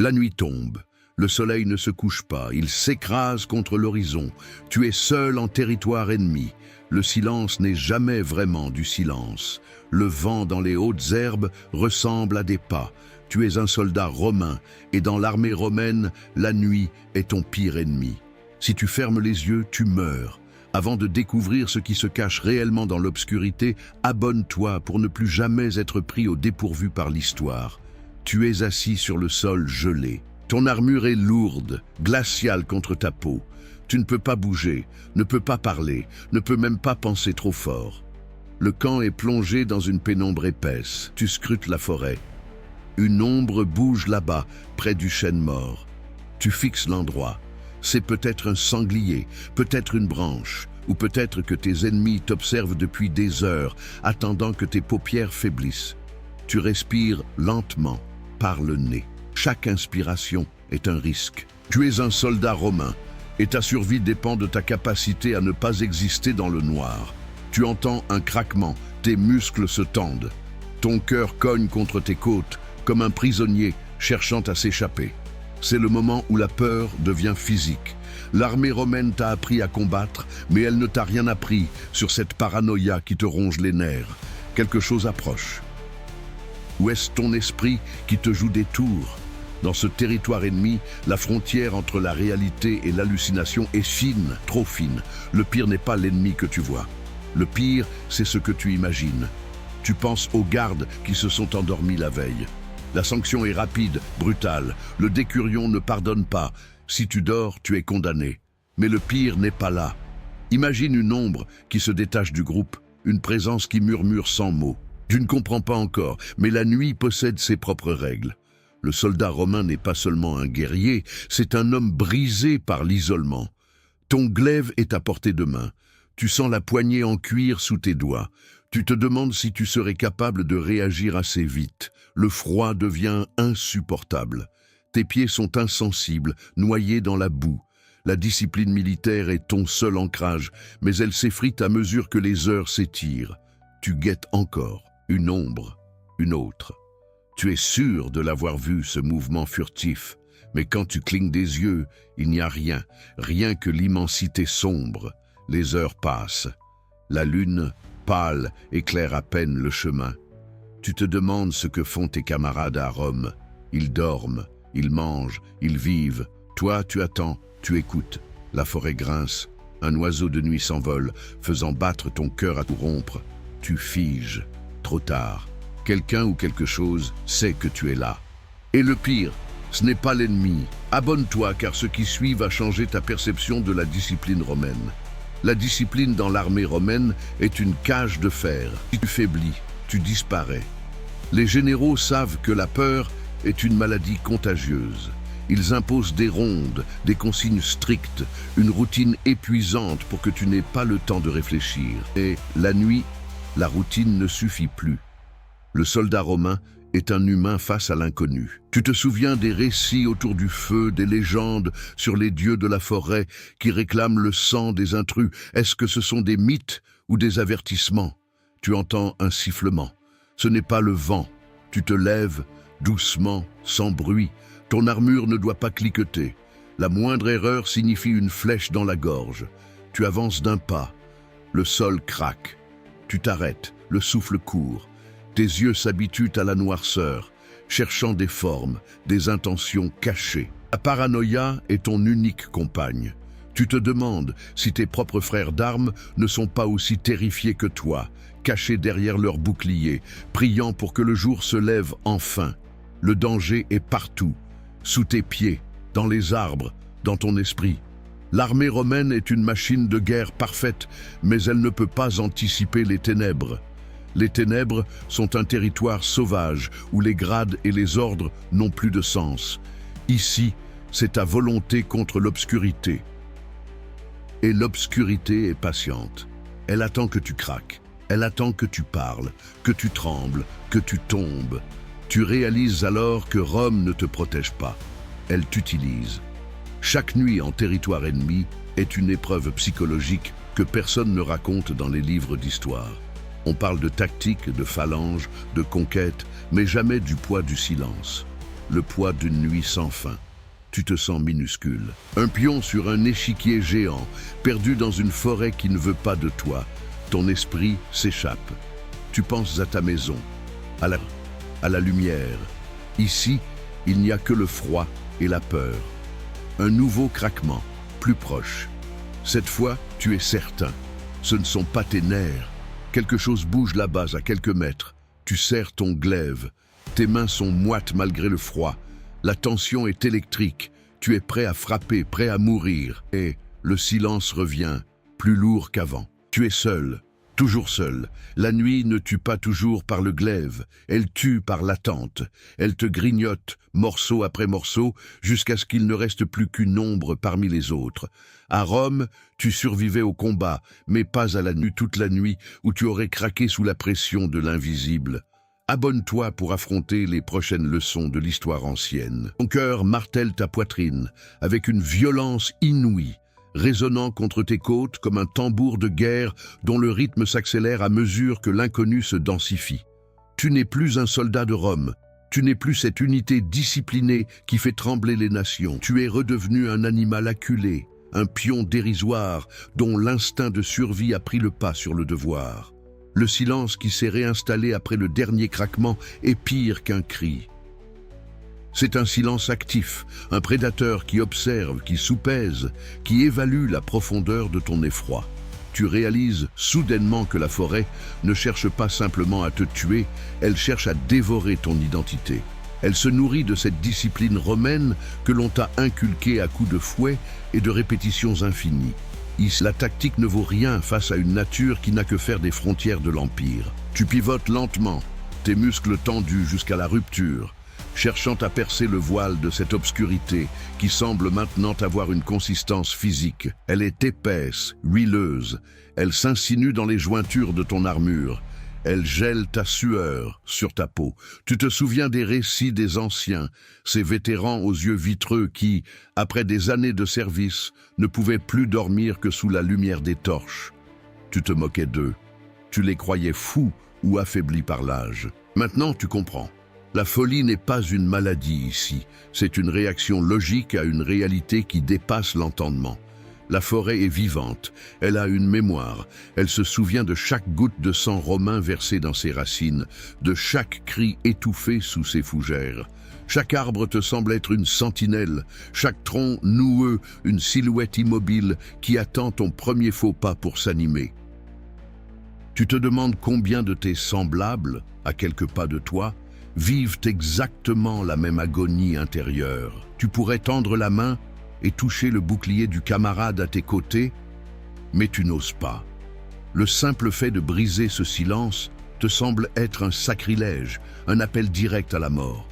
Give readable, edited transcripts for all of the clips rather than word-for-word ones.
La nuit tombe. Le soleil ne se couche pas, il s'écrase contre l'horizon. Tu es seul en territoire ennemi. Le silence n'est jamais vraiment du silence. Le vent dans les hautes herbes ressemble à des pas. Tu es un soldat romain, et dans l'armée romaine, la nuit est ton pire ennemi. Si tu fermes les yeux, tu meurs. Avant de découvrir ce qui se cache réellement dans l'obscurité, abonne-toi pour ne plus jamais être pris au dépourvu par l'histoire. Tu es assis sur le sol gelé. Ton armure est lourde, glaciale contre ta peau. Tu ne peux pas bouger, ne peux pas parler, ne peux même pas penser trop fort. Le camp est plongé dans une pénombre épaisse. Tu scrutes la forêt. Une ombre bouge là-bas, près du chêne mort. Tu fixes l'endroit. C'est peut-être un sanglier, peut-être une branche, ou peut-être que tes ennemis t'observent depuis des heures, attendant que tes paupières faiblissent. Tu respires lentement, par le nez. Chaque inspiration est un risque. Tu es un soldat romain, et ta survie dépend de ta capacité à ne pas exister dans le noir. Tu entends un craquement, tes muscles se tendent. Ton cœur cogne contre tes côtes, comme un prisonnier cherchant à s'échapper. C'est le moment où la peur devient physique. L'armée romaine t'a appris à combattre, mais elle ne t'a rien appris sur cette paranoïa qui te ronge les nerfs. Quelque chose approche. Ou est-ce ton esprit qui te joue des tours? Dans ce territoire ennemi, la frontière entre la réalité et l'hallucination est fine, trop fine. Le pire n'est pas l'ennemi que tu vois. Le pire, c'est ce que tu imagines. Tu penses aux gardes qui se sont endormis la veille. La sanction est rapide, brutale. Le décurion ne pardonne pas. Si tu dors, tu es condamné. Mais le pire n'est pas là. Imagine une ombre qui se détache du groupe, une présence qui murmure sans mots. Tu ne comprends pas encore, mais la nuit possède ses propres règles. Le soldat romain n'est pas seulement un guerrier, c'est un homme brisé par l'isolement. Ton glaive est à portée de main. Tu sens la poignée en cuir sous tes doigts. Tu te demandes si tu serais capable de réagir assez vite. Le froid devient insupportable. Tes pieds sont insensibles, noyés dans la boue. La discipline militaire est ton seul ancrage, mais elle s'effrite à mesure que les heures s'étirent. Tu guettes encore, une ombre, une autre. Tu es sûr de l'avoir vu, ce mouvement furtif, mais quand tu clignes des yeux, il n'y a rien, rien que l'immensité sombre. Les heures passent. La lune, pâle, éclaire à peine le chemin. Tu te demandes ce que font tes camarades à Rome. Ils dorment, ils mangent, ils vivent. Toi, tu attends, tu écoutes. La forêt grince. Un oiseau de nuit s'envole, faisant battre ton cœur à tout rompre. Tu figes. Trop tard. Quelqu'un ou quelque chose sait que tu es là. Et le pire, ce n'est pas l'ennemi. Abonne-toi, car ce qui suit va changer ta perception de la discipline romaine. La discipline dans l'armée romaine est une cage de fer. Si tu faiblis, tu disparais. Les généraux savent que la peur est une maladie contagieuse. Ils imposent des rondes, des consignes strictes, une routine épuisante pour que tu n'aies pas le temps de réfléchir. Et la nuit, la routine ne suffit plus. Le soldat romain est un humain face à l'inconnu. Tu te souviens des récits autour du feu, des légendes sur les dieux de la forêt qui réclament le sang des intrus. Est-ce que ce sont des mythes ou des avertissements? Tu entends un sifflement. Ce n'est pas le vent. Tu te lèves, doucement, sans bruit. Ton armure ne doit pas cliqueter. La moindre erreur signifie une flèche dans la gorge. Tu avances d'un pas. Le sol craque. Tu t'arrêtes, le souffle court. Tes yeux s'habituent à la noirceur, cherchant des formes, des intentions cachées. La paranoïa est ton unique compagne. Tu te demandes si tes propres frères d'armes ne sont pas aussi terrifiés que toi, cachés derrière leurs boucliers, priant pour que le jour se lève enfin. Le danger est partout, sous tes pieds, dans les arbres, dans ton esprit. L'armée romaine est une machine de guerre parfaite, mais elle ne peut pas anticiper les ténèbres. Les ténèbres sont un territoire sauvage où les grades et les ordres n'ont plus de sens. Ici, c'est ta volonté contre l'obscurité. Et l'obscurité est patiente. Elle attend que tu craques. Elle attend que tu parles, que tu trembles, que tu tombes. Tu réalises alors que Rome ne te protège pas. Elle t'utilise. Chaque nuit en territoire ennemi est une épreuve psychologique que personne ne raconte dans les livres d'histoire. On parle de tactique, de phalange, de conquête, mais jamais du poids du silence. le poids d'une nuit sans fin. Tu te sens minuscule. Un pion sur un échiquier géant, perdu dans une forêt qui ne veut pas de toi. Ton esprit s'échappe. Tu penses à ta maison, à la lumière. Ici, il n'y a que le froid et la peur. Un nouveau craquement, plus proche. Cette fois, tu es certain. Ce ne sont pas tes nerfs. Quelque chose bouge là-bas à quelques mètres. Tu serres ton glaive. Tes mains sont moites malgré le froid. La tension est électrique. Tu es prêt à frapper, prêt à mourir. Et le silence revient, plus lourd qu'avant. Tu es seul, toujours seul. La nuit ne tue pas toujours par le glaive. Elle tue par l'attente. Elle te grignote, morceau après morceau, jusqu'à ce qu'il ne reste plus qu'une ombre parmi les autres. À Rome, tu survivais au combat, mais pas à la nuit, toute la nuit, où tu aurais craqué sous la pression de l'invisible. Abonne-toi pour affronter les prochaines leçons de l'histoire ancienne. Ton cœur martèle ta poitrine, avec une violence inouïe, résonnant contre tes côtes comme un tambour de guerre dont le rythme s'accélère à mesure que l'inconnu se densifie. Tu n'es plus un soldat de Rome. Tu n'es plus cette unité disciplinée qui fait trembler les nations. Tu es redevenu un animal acculé, un pion dérisoire dont l'instinct de survie a pris le pas sur le devoir. Le silence qui s'est réinstallé après le dernier craquement est pire qu'un cri. C'est un silence actif, un prédateur qui observe, qui soupèse, qui évalue la profondeur de ton effroi. Tu réalises soudainement que la forêt ne cherche pas simplement à te tuer, elle cherche à dévorer ton identité. Elle se nourrit de cette discipline romaine que l'on t'a inculquée à coups de fouet et de répétitions infinies. Ici, la tactique ne vaut rien face à une nature qui n'a que faire des frontières de l'Empire. Tu pivotes lentement, tes muscles tendus jusqu'à la rupture, cherchant à percer le voile de cette obscurité qui semble maintenant avoir une consistance physique. Elle est épaisse, huileuse, elle s'insinue dans les jointures de ton armure. Elle gèle ta sueur sur ta peau. Tu te souviens des récits des anciens, ces vétérans aux yeux vitreux qui, après des années de service, ne pouvaient plus dormir que sous la lumière des torches. Tu te moquais d'eux. Tu les croyais fous ou affaiblis par l'âge. Maintenant, tu comprends. La folie n'est pas une maladie ici. C'est une réaction logique à une réalité qui dépasse l'entendement. La forêt est vivante, elle a une mémoire, elle se souvient de chaque goutte de sang romain versée dans ses racines, de chaque cri étouffé sous ses fougères. Chaque arbre te semble être une sentinelle, chaque tronc noueux, une silhouette immobile qui attend ton premier faux pas pour s'animer. Tu te demandes combien de tes semblables, à quelques pas de toi, vivent exactement la même agonie intérieure. Tu pourrais tendre la main et toucher le bouclier du camarade à tes côtés, mais tu n'oses pas. Le simple fait de briser ce silence te semble être un sacrilège, un appel direct à la mort.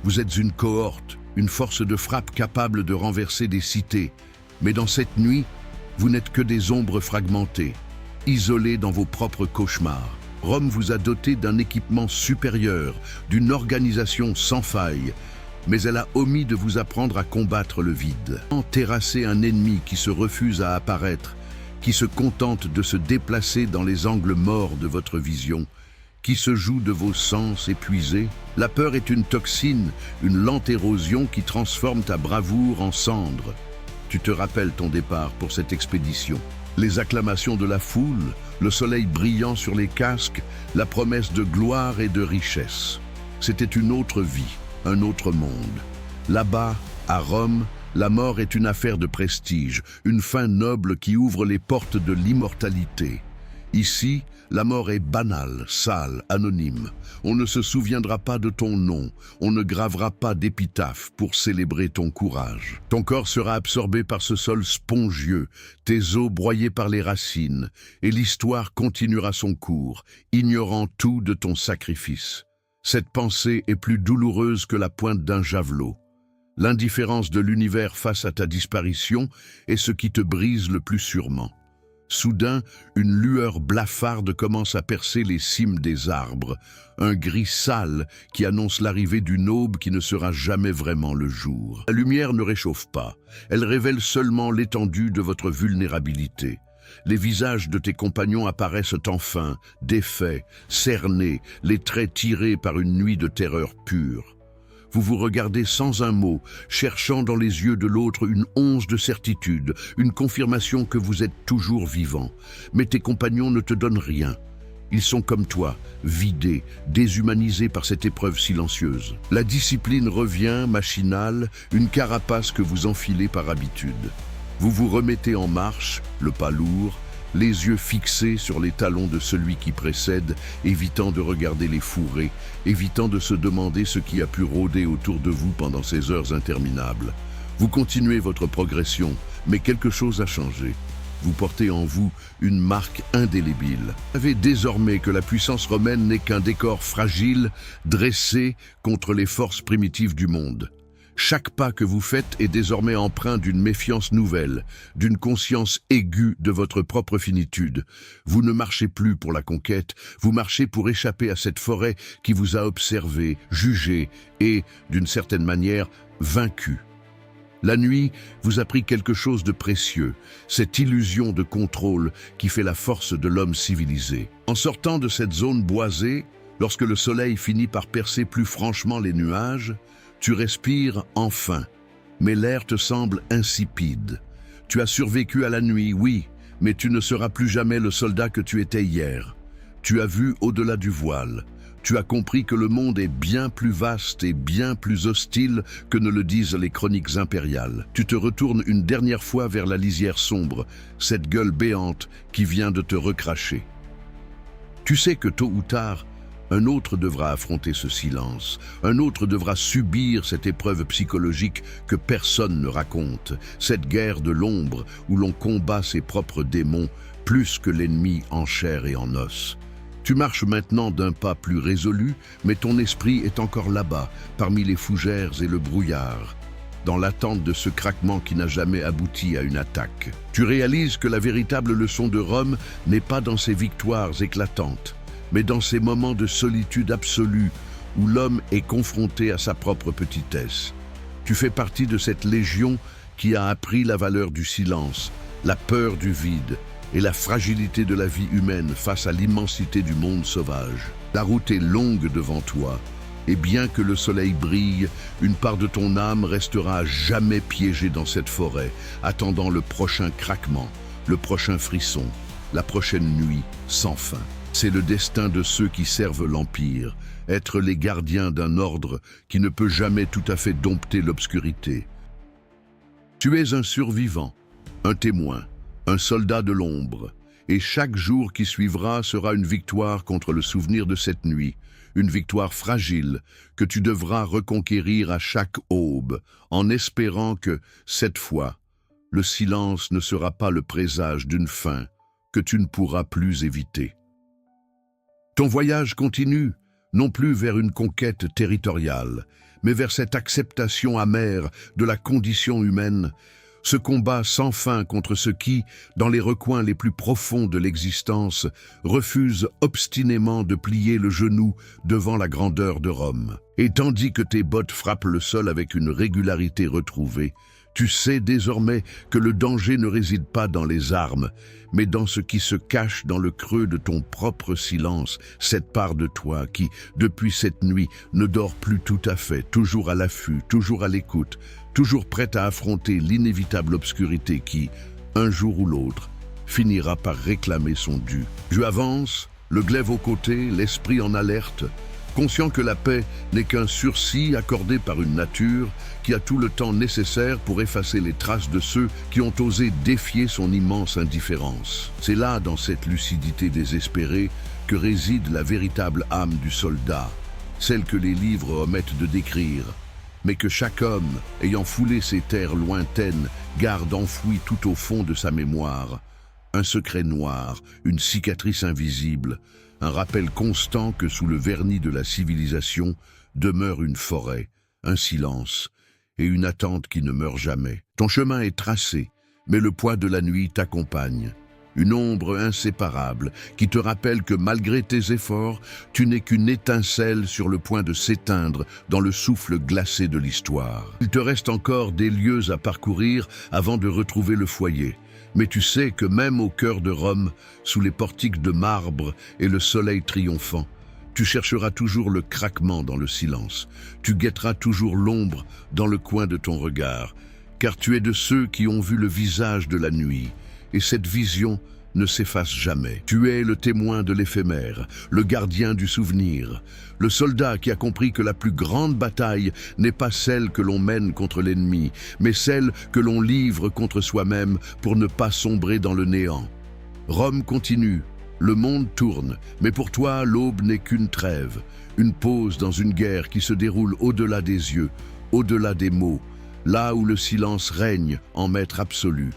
Vous êtes une cohorte, une force de frappe capable de renverser des cités, mais dans cette nuit, vous n'êtes que des ombres fragmentées, isolées dans vos propres cauchemars. Rome vous a doté d'un équipement supérieur, d'une organisation sans faille, mais elle a omis de vous apprendre à combattre le vide. Terrasser un ennemi qui se refuse à apparaître, qui se contente de se déplacer dans les angles morts de votre vision, qui se joue de vos sens épuisés. La peur est une toxine, une lente érosion qui transforme ta bravoure en cendre. Tu te rappelles ton départ pour cette expédition. Les acclamations de la foule, le soleil brillant sur les casques, la promesse de gloire et de richesse. C'était une autre vie. Un autre monde. Là-bas, à Rome, la mort est une affaire de prestige, une fin noble qui ouvre les portes de l'immortalité. Ici, la mort est banale, sale, anonyme. On ne se souviendra pas de ton nom, on ne gravera pas d'épitaphe pour célébrer ton courage. Ton corps sera absorbé par ce sol spongieux, tes os broyés par les racines, et l'histoire continuera son cours, ignorant tout de ton sacrifice. Cette pensée est plus douloureuse que la pointe d'un javelot. L'indifférence de l'univers face à ta disparition est ce qui te brise le plus sûrement. Soudain, une lueur blafarde commence à percer les cimes des arbres, un gris sale qui annonce l'arrivée d'une aube qui ne sera jamais vraiment le jour. La lumière ne réchauffe pas, elle révèle seulement l'étendue de votre vulnérabilité. Les visages de tes compagnons apparaissent enfin, défaits, cernés, les traits tirés par une nuit de terreur pure. Vous vous regardez sans un mot, cherchant dans les yeux de l'autre une once de certitude, une confirmation que vous êtes toujours vivant. Mais tes compagnons ne te donnent rien. Ils sont comme toi, vidés, déshumanisés par cette épreuve silencieuse. La discipline revient, machinale, une carapace que vous enfilez par habitude. Vous vous remettez en marche, le pas lourd, les yeux fixés sur les talons de celui qui précède, évitant de regarder les fourrés, évitant de se demander ce qui a pu rôder autour de vous pendant ces heures interminables. Vous continuez votre progression, mais quelque chose a changé. Vous portez en vous une marque indélébile. Vous savez désormais que la puissance romaine n'est qu'un décor fragile, dressé contre les forces primitives du monde. Chaque pas que vous faites est désormais empreint d'une méfiance nouvelle, d'une conscience aiguë de votre propre finitude. Vous ne marchez plus pour la conquête, vous marchez pour échapper à cette forêt qui vous a observé, jugé et, d'une certaine manière, vaincu. La nuit vous a pris quelque chose de précieux, cette illusion de contrôle qui fait la force de l'homme civilisé. En sortant de cette zone boisée, lorsque le soleil finit par percer plus franchement les nuages, tu respires enfin, mais l'air te semble insipide. Tu as survécu à la nuit, oui, mais tu ne seras plus jamais le soldat que tu étais hier. Tu as vu au-delà du voile. Tu as compris que le monde est bien plus vaste et bien plus hostile que ne le disent les chroniques impériales. Tu te retournes une dernière fois vers la lisière sombre, cette gueule béante qui vient de te recracher. Tu sais que tôt ou tard, un autre devra affronter ce silence, un autre devra subir cette épreuve psychologique que personne ne raconte, cette guerre de l'ombre où l'on combat ses propres démons plus que l'ennemi en chair et en os. Tu marches maintenant d'un pas plus résolu, mais ton esprit est encore là-bas, parmi les fougères et le brouillard, dans l'attente de ce craquement qui n'a jamais abouti à une attaque. Tu réalises que la véritable leçon de Rome n'est pas dans ses victoires éclatantes, mais dans ces moments de solitude absolue où l'homme est confronté à sa propre petitesse. Tu fais partie de cette légion qui a appris la valeur du silence, la peur du vide et la fragilité de la vie humaine face à l'immensité du monde sauvage. La route est longue devant toi, et bien que le soleil brille, une part de ton âme restera à jamais piégée dans cette forêt, attendant le prochain craquement, le prochain frisson, la prochaine nuit sans fin. C'est le destin de ceux qui servent l'Empire, être les gardiens d'un ordre qui ne peut jamais tout à fait dompter l'obscurité. Tu es un survivant, un témoin, un soldat de l'ombre, et chaque jour qui suivra sera une victoire contre le souvenir de cette nuit, une victoire fragile que tu devras reconquérir à chaque aube, en espérant que, cette fois, le silence ne sera pas le présage d'une fin que tu ne pourras plus éviter. Ton voyage continue, non plus vers une conquête territoriale, mais vers cette acceptation amère de la condition humaine, ce combat sans fin contre ceux qui, dans les recoins les plus profonds de l'existence, refusent obstinément de plier le genou devant la grandeur de Rome. Et tandis que tes bottes frappent le sol avec une régularité retrouvée, tu sais désormais que le danger ne réside pas dans les armes, mais dans ce qui se cache dans le creux de ton propre silence, cette part de toi qui, depuis cette nuit, ne dort plus tout à fait, toujours à l'affût, toujours à l'écoute, toujours prête à affronter l'inévitable obscurité qui, un jour ou l'autre, finira par réclamer son dû. Tu avances, le glaive au côté, l'esprit en alerte, conscient que la paix n'est qu'un sursis accordé par une nature qui a tout le temps nécessaire pour effacer les traces de ceux qui ont osé défier son immense indifférence. C'est là, dans cette lucidité désespérée, que réside la véritable âme du soldat, celle que les livres omettent de décrire, mais que chaque homme, ayant foulé ces terres lointaines, garde enfoui tout au fond de sa mémoire. Un secret noir, une cicatrice invisible, un rappel constant que sous le vernis de la civilisation demeure une forêt, un silence et une attente qui ne meurt jamais. Ton chemin est tracé, mais le poids de la nuit t'accompagne. Une ombre inséparable qui te rappelle que malgré tes efforts, tu n'es qu'une étincelle sur le point de s'éteindre dans le souffle glacé de l'histoire. Il te reste encore des lieues à parcourir avant de retrouver le foyer. Mais tu sais que même au cœur de Rome, sous les portiques de marbre et le soleil triomphant, Tu chercheras toujours le craquement dans le silence. Tu guetteras toujours l'ombre dans le coin de ton regard, car tu es de ceux qui ont vu le visage de la nuit, et cette vision ne s'efface jamais. Tu es le témoin de l'éphémère, le gardien du souvenir, le soldat qui a compris que la plus grande bataille n'est pas celle que l'on mène contre l'ennemi, mais celle que l'on livre contre soi-même pour ne pas sombrer dans le néant. Rome continue, le monde tourne, mais pour toi l'aube n'est qu'une trêve, une pause dans une guerre qui se déroule au-delà des yeux, au-delà des mots, là où le silence règne en maître absolu.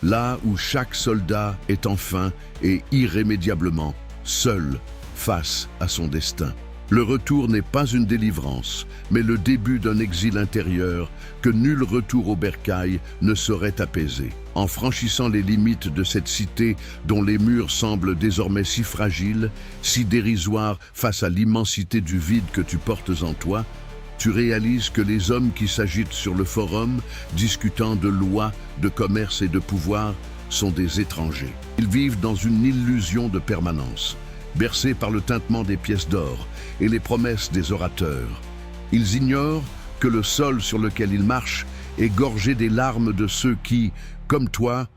Là où chaque soldat est enfin et irrémédiablement seul face à son destin. Le retour n'est pas une délivrance, mais le début d'un exil intérieur que nul retour au bercail ne saurait apaiser. En franchissant les limites de cette cité dont les murs semblent désormais si fragiles, si dérisoires face à l'immensité du vide que tu portes en toi, tu réalises que les hommes qui s'agitent sur le forum, discutant de lois, de commerce et de pouvoir, sont des étrangers. Ils vivent dans une illusion de permanence, bercés par le tintement des pièces d'or et les promesses des orateurs. Ils ignorent que le sol sur lequel ils marchent est gorgé des larmes de ceux qui, comme toi,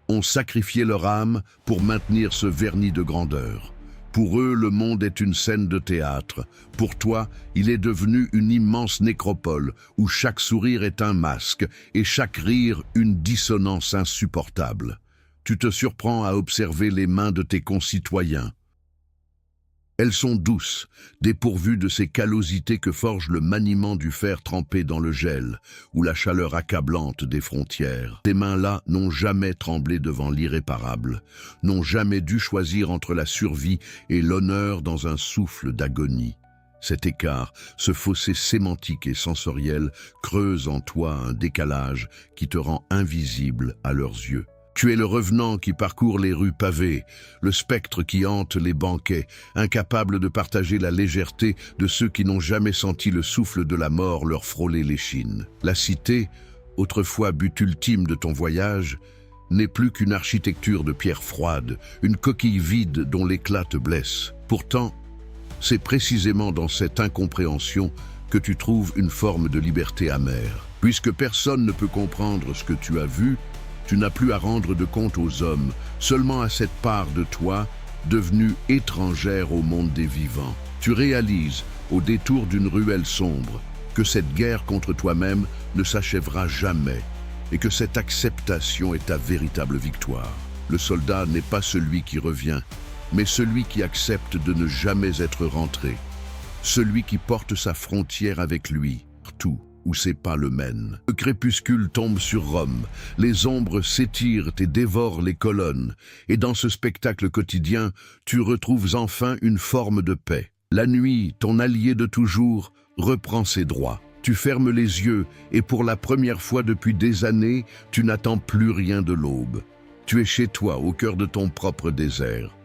ont sacrifié leur âme pour maintenir ce vernis de grandeur. Pour eux, le monde est une scène de théâtre. Pour toi, il est devenu une immense nécropole où chaque sourire est un masque et chaque rire une dissonance insupportable. Tu te surprends à observer les mains de tes concitoyens. Elles sont douces, dépourvues de ces callosités que forge le maniement du fer trempé dans le gel ou la chaleur accablante des frontières. Ces mains-là n'ont jamais tremblé devant l'irréparable, n'ont jamais dû choisir entre la survie et l'honneur dans un souffle d'agonie. Cet écart, ce fossé sémantique et sensoriel, creuse en toi un décalage qui te rend invisible à leurs yeux. Tu es le revenant qui parcourt les rues pavées, le spectre qui hante les banquets, incapable de partager la légèreté de ceux qui n'ont jamais senti le souffle de la mort leur frôler l'échine. La cité, autrefois but ultime de ton voyage, n'est plus qu'une architecture de pierre froide, une coquille vide dont l'éclat te blesse. Pourtant, c'est précisément dans cette incompréhension que tu trouves une forme de liberté amère. Puisque personne ne peut comprendre ce que tu as vu, tu n'as plus à rendre de compte aux hommes, seulement à cette part de toi, devenue étrangère au monde des vivants. Tu réalises, au détour d'une ruelle sombre, que cette guerre contre toi-même ne s'achèvera jamais et que cette acceptation est ta véritable victoire. Le soldat n'est pas celui qui revient, mais celui qui accepte de ne jamais être rentré, celui qui porte sa frontière avec lui, partout où ses pas le mènent. Le crépuscule tombe sur Rome, les ombres s'étirent et dévorent les colonnes, et dans ce spectacle quotidien, tu retrouves enfin une forme de paix. La nuit, ton allié de toujours, reprend ses droits. Tu fermes les yeux, et pour la première fois depuis des années, tu n'attends plus rien de l'aube. Tu es chez toi, au cœur de ton propre désert.